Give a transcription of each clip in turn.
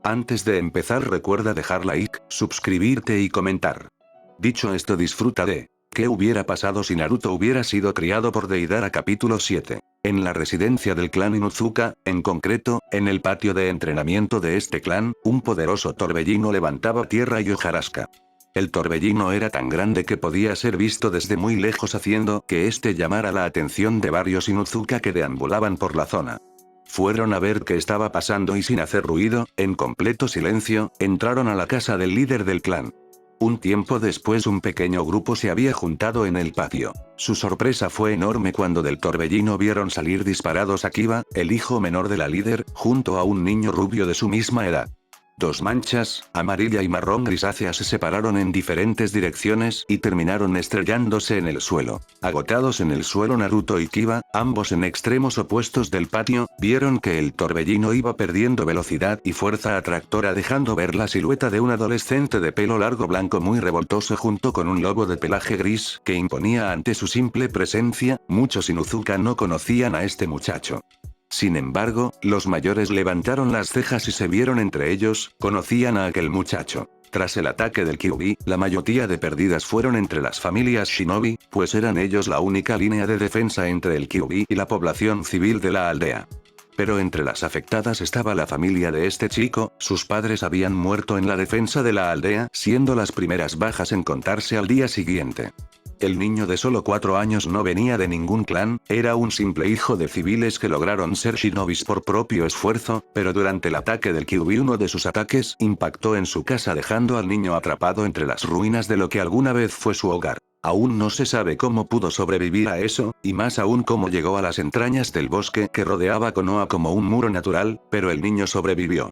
Antes de empezar recuerda dejar like, suscribirte y comentar. Dicho esto, disfruta de ¿qué hubiera pasado si Naruto hubiera sido criado por Deidara? Capítulo 7. En la residencia del clan Inuzuka, en concreto, en el patio de entrenamiento de este clan, un poderoso torbellino levantaba tierra y hojarasca. El torbellino era tan grande que podía ser visto desde muy lejos, haciendo que este llamara la atención de varios Inuzuka que deambulaban por la zona. Fueron a ver qué estaba pasando y sin hacer ruido, en completo silencio, entraron a la casa del líder del clan. Un tiempo después un pequeño grupo se había juntado en el patio. Su sorpresa fue enorme cuando del torbellino vieron salir disparados a Kiba, el hijo menor de la líder, junto a un niño rubio de su misma edad. Dos manchas, amarilla y marrón grisácea, se separaron en diferentes direcciones y terminaron estrellándose en el suelo. Agotados en el suelo, Naruto y Kiba, ambos en extremos opuestos del patio, vieron que el torbellino iba perdiendo velocidad y fuerza atractora, dejando ver la silueta de un adolescente de pelo largo blanco muy revoltoso junto con un lobo de pelaje gris que imponía ante su simple presencia. Muchos Inuzuka no conocían a este muchacho. Sin embargo, los mayores levantaron las cejas y se vieron entre ellos, conocían a aquel muchacho. Tras el ataque del Kyuubi, la mayoría de pérdidas fueron entre las familias Shinobi, pues eran ellos la única línea de defensa entre el Kyuubi y la población civil de la aldea. Pero entre las afectadas estaba la familia de este chico, sus padres habían muerto en la defensa de la aldea, siendo las primeras bajas en contarse al día siguiente. El niño de solo 4 años no venía de ningún clan, era un simple hijo de civiles que lograron ser shinobis por propio esfuerzo, pero durante el ataque del Kyuubi uno de sus ataques impactó en su casa dejando al niño atrapado entre las ruinas de lo que alguna vez fue su hogar. Aún no se sabe cómo pudo sobrevivir a eso, y más aún cómo llegó a las entrañas del bosque que rodeaba Konoha como un muro natural, pero el niño sobrevivió.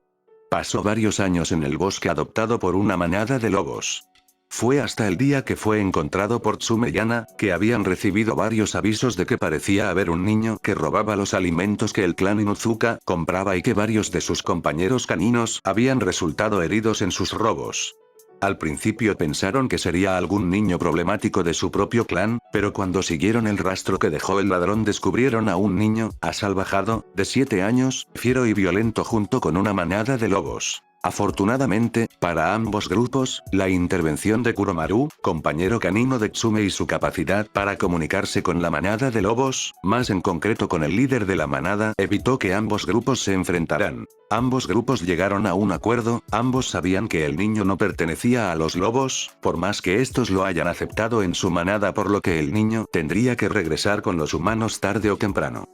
Pasó varios años en el bosque adoptado por una manada de lobos. Fue hasta el día que fue encontrado por Tsume y Ana, que habían recibido varios avisos de que parecía haber un niño que robaba los alimentos que el clan Inuzuka compraba y que varios de sus compañeros caninos habían resultado heridos en sus robos. Al principio pensaron que sería algún niño problemático de su propio clan, pero cuando siguieron el rastro que dejó el ladrón descubrieron a un niño, asalvajado, de 7 años, fiero y violento junto con una manada de lobos. Afortunadamente, para ambos grupos, la intervención de Kuromaru, compañero canino de Tsume, y su capacidad para comunicarse con la manada de lobos, más en concreto con el líder de la manada, evitó que ambos grupos se enfrentaran. Ambos grupos llegaron a un acuerdo, ambos sabían que el niño no pertenecía a los lobos, por más que estos lo hayan aceptado en su manada, por lo que el niño tendría que regresar con los humanos tarde o temprano.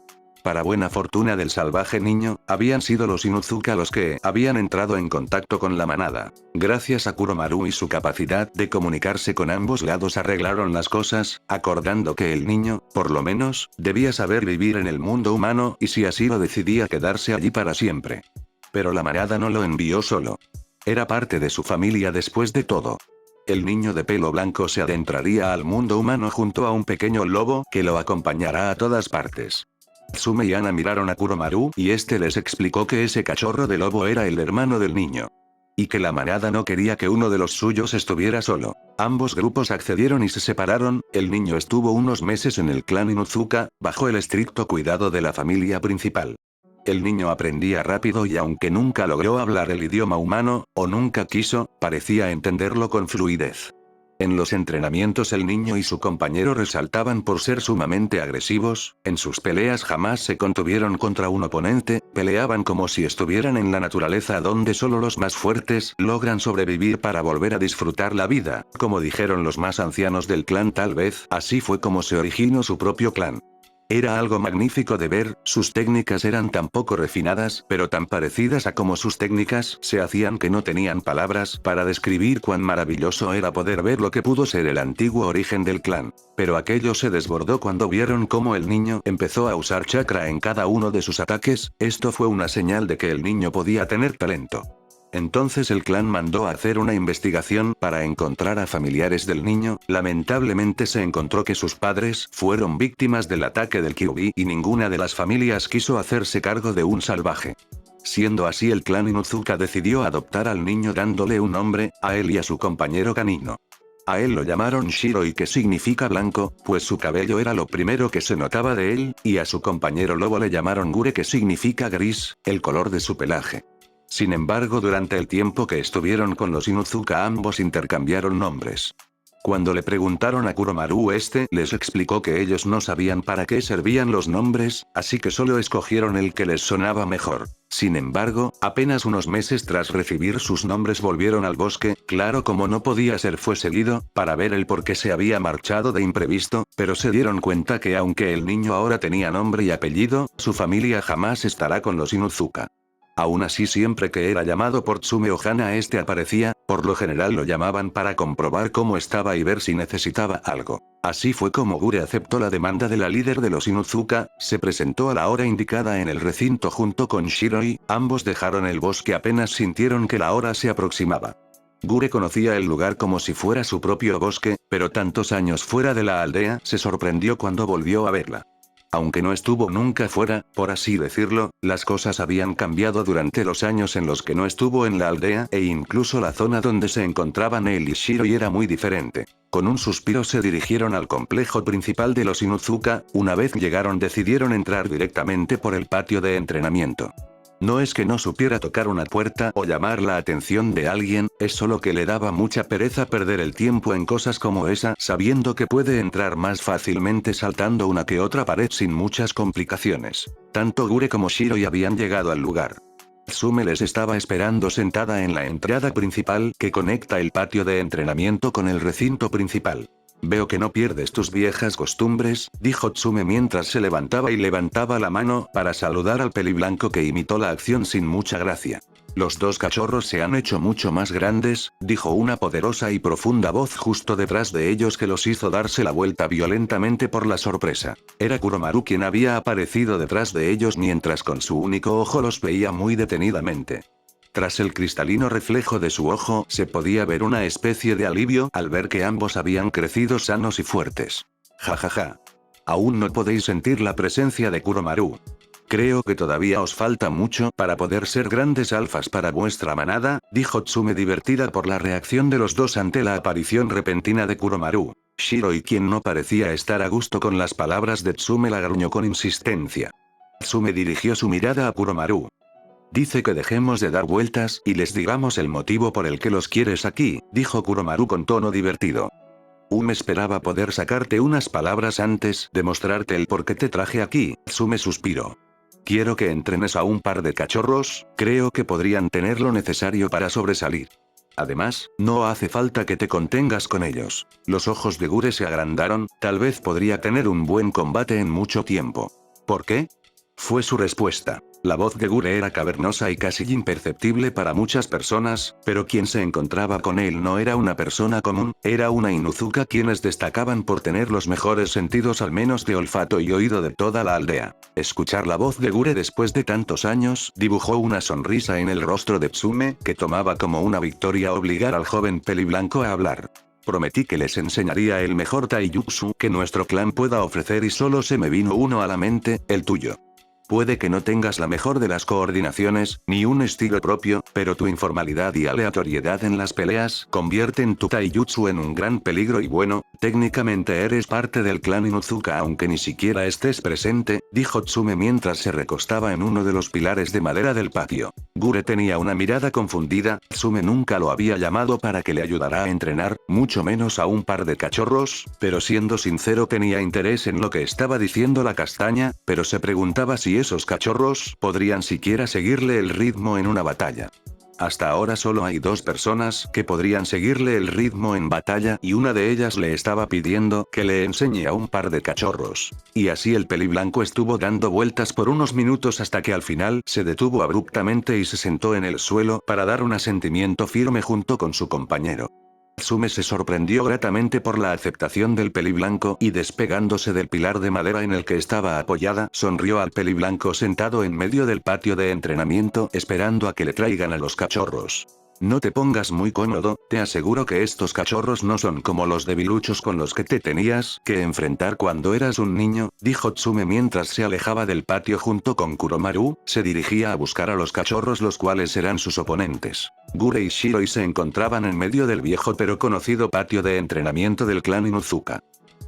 Para buena fortuna del salvaje niño, habían sido los Inuzuka los que habían entrado en contacto con la manada. Gracias a Kuromaru y su capacidad de comunicarse con ambos lados arreglaron las cosas, acordando que el niño, por lo menos, debía saber vivir en el mundo humano y si así lo decidía quedarse allí para siempre. Pero la manada no lo envió solo. Era parte de su familia después de todo. El niño de pelo blanco se adentraría al mundo humano junto a un pequeño lobo que lo acompañará a todas partes. Tsume y Ana miraron a Kuromaru y este les explicó que ese cachorro de lobo era el hermano del niño. Y que la manada no quería que uno de los suyos estuviera solo. Ambos grupos accedieron y se separaron. El niño estuvo unos meses en el clan Inuzuka, bajo el estricto cuidado de la familia principal. El niño aprendía rápido y aunque nunca logró hablar el idioma humano, o nunca quiso, parecía entenderlo con fluidez. En los entrenamientos el niño y su compañero resaltaban por ser sumamente agresivos, en sus peleas jamás se contuvieron contra un oponente, peleaban como si estuvieran en la naturaleza donde solo los más fuertes logran sobrevivir para volver a disfrutar la vida, como dijeron los más ancianos del clan. Tal vez, así fue como se originó su propio clan. Era algo magnífico de ver, sus técnicas eran tan poco refinadas, pero tan parecidas a como sus técnicas se hacían que no tenían palabras para describir cuán maravilloso era poder ver lo que pudo ser el antiguo origen del clan. Pero aquello se desbordó cuando vieron cómo el niño empezó a usar chakra en cada uno de sus ataques, esto fue una señal de que el niño podía tener talento. Entonces el clan mandó a hacer una investigación para encontrar a familiares del niño. Lamentablemente se encontró que sus padres fueron víctimas del ataque del Kyuubi y ninguna de las familias quiso hacerse cargo de un salvaje. Siendo así, el clan Inuzuka decidió adoptar al niño dándole un nombre, a él y a su compañero canino. A él lo llamaron Shiroi, que significa blanco, pues su cabello era lo primero que se notaba de él, y a su compañero lobo le llamaron Gure, que significa gris, el color de su pelaje. Sin embargo, durante el tiempo que estuvieron con los Inuzuka ambos intercambiaron nombres. Cuando le preguntaron a Kuromaru, este les explicó que ellos no sabían para qué servían los nombres, así que solo escogieron el que les sonaba mejor. Sin embargo, apenas unos meses tras recibir sus nombres volvieron al bosque, claro como no podía ser fue seguido, para ver el por qué se había marchado de imprevisto, pero se dieron cuenta que aunque el niño ahora tenía nombre y apellido, su familia jamás estará con los Inuzuka. Aún así, siempre que era llamado por Tsume o Hana este aparecía, por lo general lo llamaban para comprobar cómo estaba y ver si necesitaba algo. Así fue como Gure aceptó la demanda de la líder de los Inuzuka, se presentó a la hora indicada en el recinto junto con Shiroi, ambos dejaron el bosque apenas sintieron que la hora se aproximaba. Gure conocía el lugar como si fuera su propio bosque, pero tantos años fuera de la aldea, se sorprendió cuando volvió a verla. Aunque no estuvo nunca fuera, por así decirlo, las cosas habían cambiado durante los años en los que no estuvo en la aldea e incluso la zona donde se encontraban él y Shiroi era muy diferente. Con un suspiro se dirigieron al complejo principal de los Inuzuka, una vez llegaron decidieron entrar directamente por el patio de entrenamiento. No es que no supiera tocar una puerta o llamar la atención de alguien, es solo que le daba mucha pereza perder el tiempo en cosas como esa, sabiendo que puede entrar más fácilmente saltando una que otra pared sin muchas complicaciones. Tanto Gure como Shiroi habían llegado al lugar. Tsume les estaba esperando sentada en la entrada principal que conecta el patio de entrenamiento con el recinto principal. Veo que no pierdes tus viejas costumbres, dijo Tsume mientras se levantaba y levantaba la mano para saludar al peliblanco que imitó la acción sin mucha gracia. Los dos cachorros se han hecho mucho más grandes, dijo una poderosa y profunda voz justo detrás de ellos que los hizo darse la vuelta violentamente por la sorpresa. Era Kuromaru quien había aparecido detrás de ellos mientras con su único ojo los veía muy detenidamente. Tras el cristalino reflejo de su ojo se podía ver una especie de alivio al ver que ambos habían crecido sanos y fuertes. Jajaja. Aún no podéis sentir la presencia de Kuromaru. Creo que todavía os falta mucho para poder ser grandes alfas para vuestra manada, dijo Tsume divertida por la reacción de los dos ante la aparición repentina de Kuromaru. Shiroi, quien no parecía estar a gusto con las palabras de Tsume, la gruñó con insistencia. Tsume dirigió su mirada a Kuromaru. Dice que dejemos de dar vueltas y les digamos el motivo por el que los quieres aquí, dijo Kuromaru con tono divertido. Esperaba poder sacarte unas palabras antes de mostrarte el por qué te traje aquí, Tsume suspiró. Quiero que entrenes a un par de cachorros, creo que podrían tener lo necesario para sobresalir. Además, no hace falta que te contengas con ellos. Los ojos de Gure se agrandaron, tal vez podría tener un buen combate en mucho tiempo. ¿Por qué? Fue su respuesta. La voz de Gure era cavernosa y casi imperceptible para muchas personas, pero quien se encontraba con él no era una persona común, era una Inuzuka quienes destacaban por tener los mejores sentidos al menos de olfato y oído de toda la aldea. Escuchar la voz de Gure después de tantos años dibujó una sonrisa en el rostro de Tsume que tomaba como una victoria obligar al joven peliblanco a hablar. Prometí que les enseñaría el mejor taijutsu que nuestro clan pueda ofrecer y solo se me vino uno a la mente, el tuyo. Puede que no tengas la mejor de las coordinaciones, ni un estilo propio, pero tu informalidad y aleatoriedad en las peleas convierten tu taijutsu en un gran peligro y bueno, técnicamente eres parte del clan Inuzuka aunque ni siquiera estés presente, dijo Tsume mientras se recostaba en uno de los pilares de madera del patio. Gure tenía una mirada confundida, Tsume nunca lo había llamado para que le ayudara a entrenar, mucho menos a un par de cachorros, pero siendo sincero tenía interés en lo que estaba diciendo la castaña, pero se preguntaba si esos cachorros podrían siquiera seguirle el ritmo en una batalla. Hasta ahora solo hay dos personas que podrían seguirle el ritmo en batalla y una de ellas le estaba pidiendo que le enseñe a un par de cachorros. Y así el peliblanco estuvo dando vueltas por unos minutos hasta que al final se detuvo abruptamente y se sentó en el suelo para dar un asentimiento firme junto con su compañero. Tsume se sorprendió gratamente por la aceptación del peliblanco y despegándose del pilar de madera en el que estaba apoyada, sonrió al peliblanco sentado en medio del patio de entrenamiento esperando a que le traigan a los cachorros. No te pongas muy cómodo, te aseguro que estos cachorros no son como los debiluchos con los que te tenías que enfrentar cuando eras un niño, dijo Tsume mientras se alejaba del patio junto con Kuromaru, se dirigía a buscar a los cachorros los cuales eran sus oponentes. Gure y Shiroi se encontraban en medio del viejo pero conocido patio de entrenamiento del clan Inuzuka.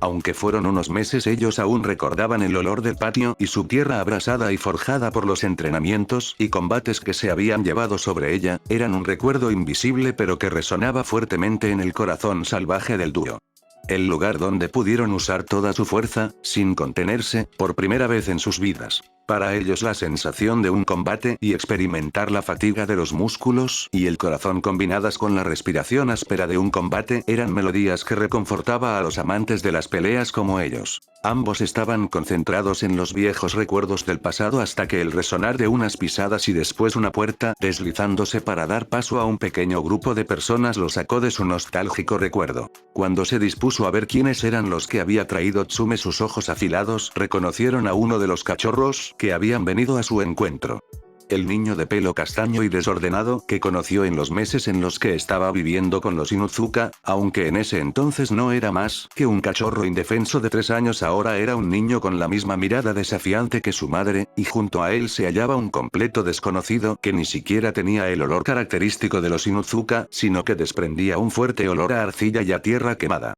Aunque fueron unos meses, ellos aún recordaban el olor del patio y su tierra abrasada y forjada por los entrenamientos y combates que se habían llevado sobre ella, eran un recuerdo invisible pero que resonaba fuertemente en el corazón salvaje del dúo. El lugar donde pudieron usar toda su fuerza, sin contenerse, por primera vez en sus vidas. Para ellos la sensación de un combate y experimentar la fatiga de los músculos y el corazón combinadas con la respiración áspera de un combate eran melodías que reconfortaba a los amantes de las peleas como ellos. Ambos estaban concentrados en los viejos recuerdos del pasado hasta que el resonar de unas pisadas y después una puerta deslizándose para dar paso a un pequeño grupo de personas lo sacó de su nostálgico recuerdo. Cuando se dispuso a ver quiénes eran los que había traído Tsume, sus ojos afilados reconocieron a uno de los cachorros que habían venido a su encuentro. El niño de pelo castaño y desordenado que conoció en los meses en los que estaba viviendo con los Inuzuka, aunque en ese entonces no era más que un cachorro indefenso de 3 años, ahora era un niño con la misma mirada desafiante que su madre, y junto a él se hallaba un completo desconocido que ni siquiera tenía el olor característico de los Inuzuka, sino que desprendía un fuerte olor a arcilla y a tierra quemada.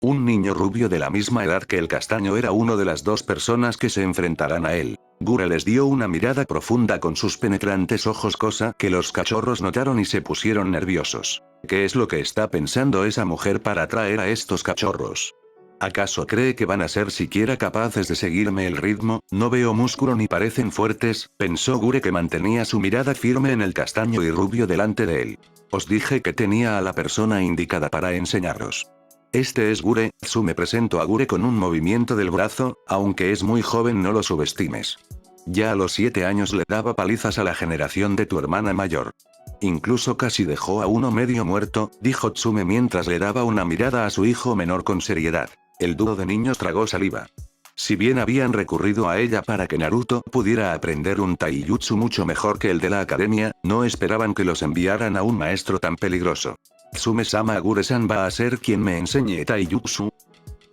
Un niño rubio de la misma edad que el castaño era uno de las dos personas que se enfrentarán a él. Gure les dio una mirada profunda con sus penetrantes ojos, cosa que los cachorros notaron y se pusieron nerviosos. ¿Qué es lo que está pensando esa mujer para atraer a estos cachorros? ¿Acaso cree que van a ser siquiera capaces de seguirme el ritmo? No veo músculo ni parecen fuertes, pensó Gure, que mantenía su mirada firme en el castaño y rubio delante de él. Os dije que tenía a la persona indicada para enseñaros. Este es Gure. Tsume presentó a Gure con un movimiento del brazo, aunque es muy joven no lo subestimes. Ya a los 7 años le daba palizas a la generación de tu hermana mayor. Incluso casi dejó a uno medio muerto, dijo Tsume mientras le daba una mirada a su hijo menor con seriedad. El dúo de niños tragó saliva. Si bien habían recurrido a ella para que Naruto pudiera aprender un taijutsu mucho mejor que el de la academia, no esperaban que los enviaran a un maestro tan peligroso. ¿Tsume-sama, Gure-san va a ser quien me enseñe taijutsu?,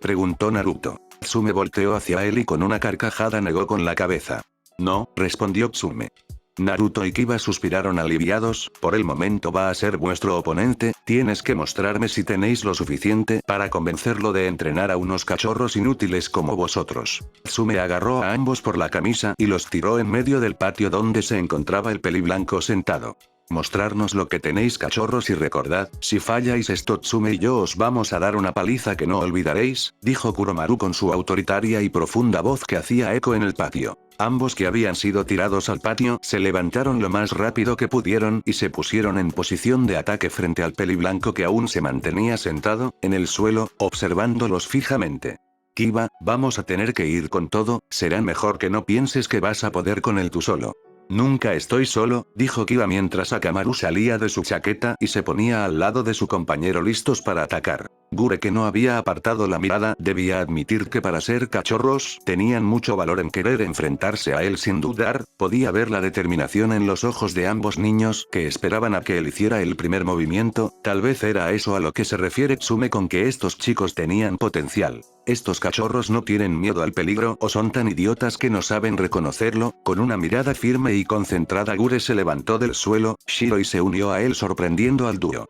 preguntó Naruto. Tsume volteó hacia él y con una carcajada negó con la cabeza. No, respondió Tsume. Naruto y Kiba suspiraron aliviados. Por el momento va a ser vuestro oponente, tienes que mostrarme si tenéis lo suficiente para convencerlo de entrenar a unos cachorros inútiles como vosotros. Tsume agarró a ambos por la camisa y los tiró en medio del patio donde se encontraba el peliblanco sentado. Mostrarnos lo que tenéis, cachorros, y recordad, si falláis esto Tsume y yo os vamos a dar una paliza que no olvidaréis, dijo Kuromaru con su autoritaria y profunda voz que hacía eco en el patio. Ambos, que habían sido tirados al patio, se levantaron lo más rápido que pudieron y se pusieron en posición de ataque frente al peliblanco que aún se mantenía sentado en el suelo, observándolos fijamente. Kiba, vamos a tener que ir con todo, será mejor que no pienses que vas a poder con él tú solo. Nunca estoy solo, dijo Kiba mientras Akamaru salía de su chaqueta y se ponía al lado de su compañero listos para atacar. Gure, que no había apartado la mirada, debía admitir que para ser cachorros, tenían mucho valor en querer enfrentarse a él sin dudar, podía ver la determinación en los ojos de ambos niños que esperaban a que él hiciera el primer movimiento, tal vez era a eso a lo que se refiere Tsume con que estos chicos tenían potencial. Estos cachorros no tienen miedo al peligro o son tan idiotas que no saben reconocerlo. Con una mirada firme y concentrada Gure se levantó del suelo, Shiro y se unió a él sorprendiendo al dúo.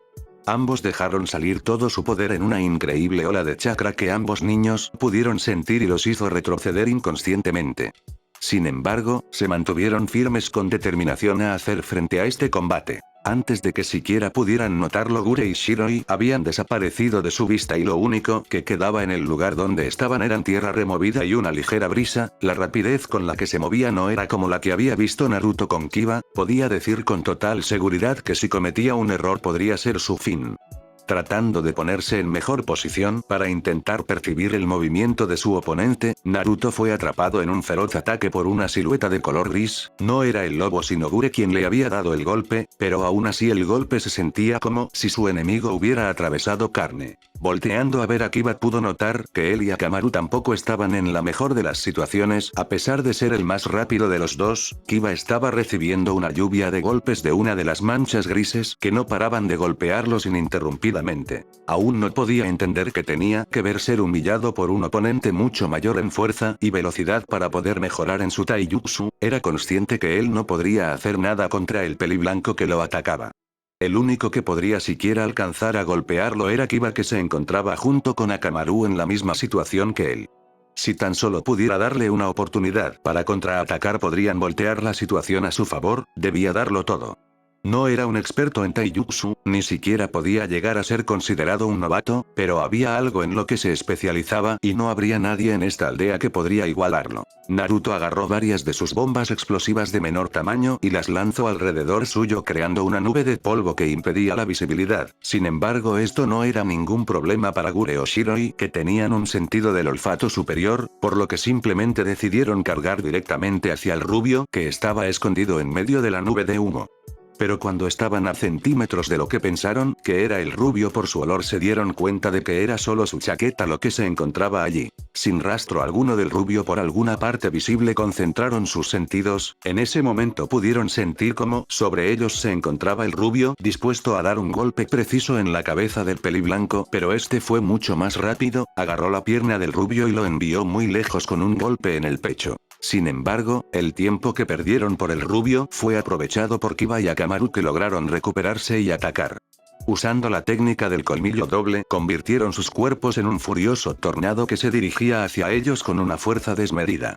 Ambos dejaron salir todo su poder en una increíble ola de chakra que ambos niños pudieron sentir y los hizo retroceder inconscientemente. Sin embargo, se mantuvieron firmes con determinación a hacer frente a este combate. Antes de que siquiera pudieran notarlo, Gure y Shiroi habían desaparecido de su vista y lo único que quedaba en el lugar donde estaban eran tierra removida y una ligera brisa. La rapidez con la que se movía no era como la que había visto Naruto con Kiba, podía decir con total seguridad que si cometía un error podría ser su fin. Tratando de ponerse en mejor posición para intentar percibir el movimiento de su oponente, Naruto fue atrapado en un feroz ataque por una silueta de color gris. No era el lobo sino Gure quien le había dado el golpe, pero aún así el golpe se sentía como si su enemigo hubiera atravesado carne. Volteando a ver a Kiba pudo notar que él y Akamaru tampoco estaban en la mejor de las situaciones. A pesar de ser el más rápido de los dos, Kiba estaba recibiendo una lluvia de golpes de una de las manchas grises que no paraban de golpearlos ininterrumpidamente. Aún no podía entender que tenía que ver ser humillado por un oponente mucho mayor en fuerza y velocidad para poder mejorar en su taijutsu. Era consciente que él no podría hacer nada contra el peliblanco que lo atacaba. El único que podría siquiera alcanzar a golpearlo era Kiba, que se encontraba junto con Akamaru en la misma situación que él. Si tan solo pudiera darle una oportunidad para contraatacar, podrían voltear la situación a su favor, debía darlo todo. No era un experto en taijutsu, ni siquiera podía llegar a ser considerado un novato, pero había algo en lo que se especializaba y no habría nadie en esta aldea que podría igualarlo. Naruto agarró varias de sus bombas explosivas de menor tamaño y las lanzó alrededor suyo, creando una nube de polvo que impedía la visibilidad. Sin embargo, esto no era ningún problema para Gure o Shiroi, que tenían un sentido del olfato superior, por lo que simplemente decidieron cargar directamente hacia el rubio, que estaba escondido en medio de la nube de humo. Pero cuando estaban a centímetros de lo que pensaron que era el rubio por su olor, se dieron cuenta de que era solo su chaqueta lo que se encontraba allí. Sin rastro alguno del rubio por alguna parte visible, concentraron sus sentidos. En ese momento pudieron sentir cómo sobre ellos se encontraba el rubio, dispuesto a dar un golpe preciso en la cabeza del peliblanco, pero este fue mucho más rápido, agarró la pierna del rubio y lo envió muy lejos con un golpe en el pecho. Sin embargo, el tiempo que perdieron por el rubio fue aprovechado por Kiba y Akamaru, que lograron recuperarse y atacar. Usando la técnica del colmillo doble, convirtieron sus cuerpos en un furioso tornado que se dirigía hacia ellos con una fuerza desmedida.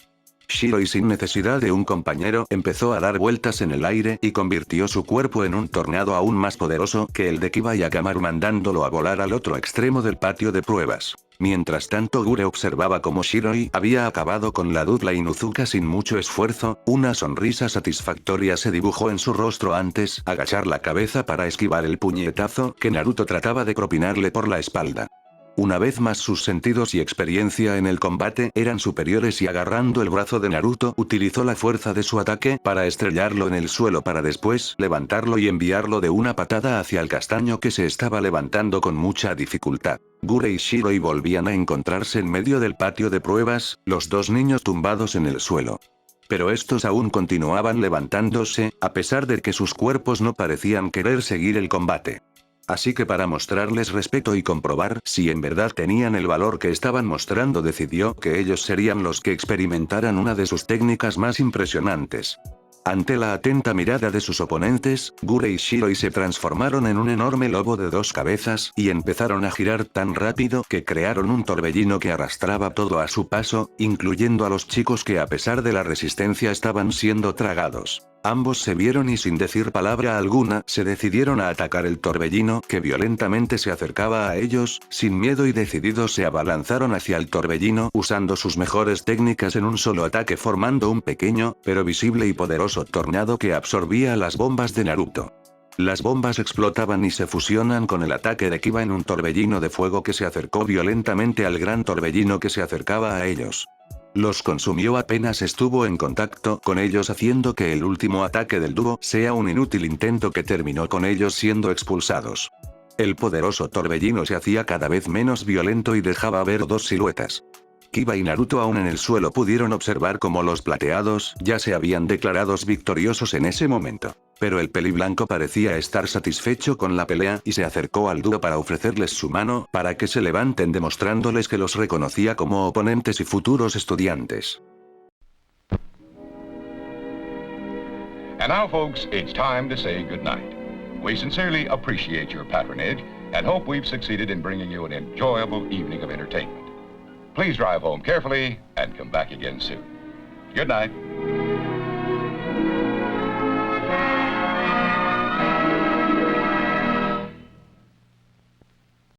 Shiroi, sin necesidad de un compañero, empezó a dar vueltas en el aire y convirtió su cuerpo en un tornado aún más poderoso que el de Kiba y Akamaru, mandándolo a volar al otro extremo del patio de pruebas. Mientras tanto, Gure observaba cómo Shiroi había acabado con la dupla Inuzuka sin mucho esfuerzo. Una sonrisa satisfactoria se dibujó en su rostro antes agachar la cabeza para esquivar el puñetazo que Naruto trataba de propinarle por la espalda. Una vez más, sus sentidos y experiencia en el combate eran superiores y, agarrando el brazo de Naruto, utilizó la fuerza de su ataque para estrellarlo en el suelo, para después levantarlo y enviarlo de una patada hacia el castaño, que se estaba levantando con mucha dificultad. Gure y Shiroi volvían a encontrarse en medio del patio de pruebas, los dos niños tumbados en el suelo. Pero estos aún continuaban levantándose, a pesar de que sus cuerpos no parecían querer seguir el combate. Así que, para mostrarles respeto y comprobar si en verdad tenían el valor que estaban mostrando, decidió que ellos serían los que experimentaran una de sus técnicas más impresionantes. Ante la atenta mirada de sus oponentes, Gure y Shiroi se transformaron en un enorme lobo de dos cabezas y empezaron a girar tan rápido que crearon un torbellino que arrastraba todo a su paso, incluyendo a los chicos que, a pesar de la resistencia, estaban siendo tragados. Ambos se vieron y, sin decir palabra alguna, se decidieron a atacar el torbellino, que violentamente se acercaba a ellos. Sin miedo y decididos, se abalanzaron hacia el torbellino usando sus mejores técnicas en un solo ataque, formando un pequeño, pero visible y poderoso tornado que absorbía las bombas de Naruto. Las bombas explotaban y se fusionan con el ataque de Kiba en un torbellino de fuego que se acercó violentamente al gran torbellino que se acercaba a ellos. Los consumió apenas estuvo en contacto con ellos, haciendo que el último ataque del dúo sea un inútil intento que terminó con ellos siendo expulsados. El poderoso torbellino se hacía cada vez menos violento y dejaba ver dos siluetas. Kiba y Naruto, aún en el suelo, pudieron observar cómo los plateados ya se habían declarado victoriosos en ese momento. Pero el peliblanco parecía estar satisfecho con la pelea y se acercó al dúo para ofrecerles su mano para que se levanten, demostrándoles que los reconocía como oponentes y futuros estudiantes. And now, folks, it's time to say goodnight. We sincerely appreciate your patronage and hope we've succeeded in bringing you an enjoyable evening of entertainment. Please drive home carefully and come back again soon. Good night.